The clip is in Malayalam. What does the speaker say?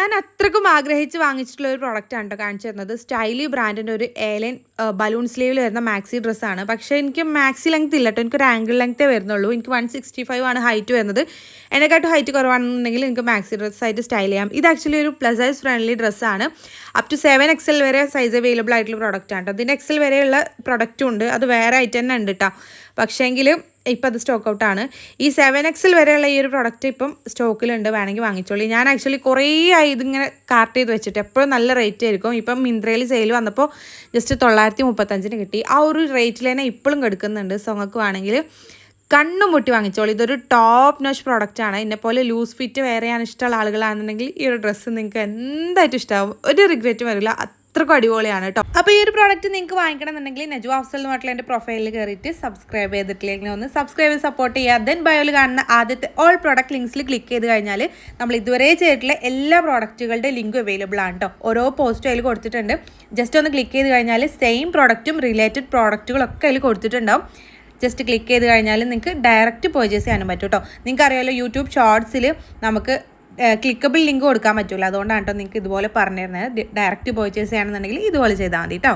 ഞാൻ അത്രക്കും ആഗ്രഹിച്ച് വാങ്ങിച്ചിട്ടുള്ള ഒരു പ്രൊഡക്റ്റാണ് കേട്ടോ കാണിച്ചു തരുന്നത്. സ്റ്റൈലി ബ്രാൻഡിൻ്റെ ഒരു എയർലൈൻ ബലൂൺ സ്ലീവിൽ വരുന്ന മാക്സി ഡ്രസ്സാണ്. പക്ഷേ എനിക്ക് മാക്സി ലെങ്ത് ഇല്ല കേട്ടോ, എനിക്കൊരു ആംഗിൾ ലെങ്ത്തേ വരുന്നുള്ളൂ. എനിക്ക് 165 ആണ് ഹൈറ്റ് വരുന്നത്. എന്നെക്കാട്ടും ഹൈറ്റ് കുറവാണെന്നുണ്ടെങ്കിൽ എനിക്ക് മാക്സി ഡ്രസ്സായിട്ട് സ്റ്റൈൽ ചെയ്യാം. ഇത് ആക്ച്വലി ഒരു പ്ലസ് സൈസ് ഫ്രണ്ട്ലി ഡ്രസ്സാണ്. അപ് ടു 7XL വരെ സൈസ് അവൈലബിൾ ആയിട്ടുള്ള പ്രൊഡക്റ്റാണ് കേട്ടോ. അതിൻ്റെ XL വരെയുള്ള പ്രൊഡക്റ്റും ഉണ്ട്, അത് വേറെ ആയിട്ട് തന്നെ ഉണ്ട് കേട്ടോ. പക്ഷേങ്കിൽ ഇപ്പം അത് സ്റ്റോക്ക് ഔട്ടാണ്. ഈ 7XL വരെയുള്ള ഈ ഒരു പ്രൊഡക്റ്റ് ഇപ്പം സ്റ്റോക്കിലുണ്ട്, വേണമെങ്കിൽ വാങ്ങിച്ചോളി. ഞാൻ ആക്ച്വലി കുറേ ആയി ഇതിങ്ങനെ കാർട്ട് ചെയ്ത് വെച്ചിട്ട്, എപ്പോഴും നല്ല റേറ്റ് ആയിരിക്കും. ഇപ്പം മിന്ത്രയിൽ സെയിൽ വന്നപ്പോൾ ജസ്റ്റ് 935 കിട്ടി. ആ ഒരു റേറ്റിൽ തന്നെ ഇപ്പോഴും കിടക്കുന്നുണ്ട്. സോ നിങ്ങൾക്ക് വേണമെങ്കിൽ കണ്ണും മുട്ടി വാങ്ങിച്ചോളൂ. ഇതൊരു ടോപ്പ് നോച്ച് പ്രോഡക്റ്റ് ആണ്. എന്നെപ്പോലെ ലൂസ് ഫിറ്റ് വെയർ ചെയ്യാൻ ഇഷ്ടമുള്ള ആളുകളാണെന്നുണ്ടെങ്കിൽ ഈ ഒരു ഡ്രസ്സ് നിങ്ങൾക്ക് എന്തായിട്ടും ഇഷ്ടമാവും, ഒരു റിഗ്രറ്റും വരില്ല, അത്രക്കും അടിപൊളിയാണ് കേട്ടോ. അപ്പോൾ ഈ ഒരു പ്രോഡക്റ്റ് നിങ്ങൾക്ക് വാങ്ങിക്കണം എന്നുണ്ടെങ്കിൽ നജു അഫ്സൽ എന്ന് പറഞ്ഞിട്ടുള്ള എൻ്റെ പ്രൊഫൈലിൽ കയറിയിട്ട് സബ്സ്ക്രൈബ് ചെയ്തിട്ടില്ലെങ്കിൽ ഒന്ന് സബ്സ്ക്രൈബ് ചെയ്ത് സപ്പോർട്ട് ചെയ്യുക. ദെൻ ബയോയിൽ കാണുന്ന ആദ്യത്തെ ഓൾ പ്രോഡക്റ്റ് ലിങ്ക്സിൽ ക്ലിക്ക് ചെയ്ത് കഴിഞ്ഞാൽ നമ്മൾ ഇതുവരെ ചെയ്തിട്ടുള്ള എല്ലാ പ്രോഡക്റ്റുകളുടെ ലിങ്ക് അവൈലബിൾ ആണ് കേട്ടോ. ഓരോ പോസ്റ്റും അതിൽ കൊടുത്തിട്ടുണ്ട്. ജസ്റ്റ് ഒന്ന് ക്ലിക്ക് ചെയ്ത് കഴിഞ്ഞാൽ സെയിം പ്രോഡക്റ്റും റിലേറ്റഡ് പ്രോഡക്റ്റുകളൊക്കെ അതിൽ കൊടുത്തിട്ടുണ്ടാവും. ജസ്റ്റ് ക്ലിക്ക് ചെയ്ത് കഴിഞ്ഞാൽ നിങ്ങൾക്ക് ഡയറക്റ്റ് പർച്ചേസ് ചെയ്യാനും പറ്റും കേട്ടോ. നിങ്ങൾക്ക് അറിയാമല്ലോ, യൂട്യൂബ് ഷോർട്സിൽ നമുക്ക് ക്ലിക്കബിൾ ലിങ്ക് കൊടുക്കാൻ പറ്റില്ല. അതുകൊണ്ടാണ് കേട്ടോ നിങ്ങൾക്ക് ഇതുപോലെ പറഞ്ഞു തരുന്നത്. ഡയറക്റ്റ് പർച്ചേസ് ചെയ്യണമെന്നുണ്ടെങ്കിൽ ഇതുപോലെ ചെയ്താൽ മതി കേട്ടോ.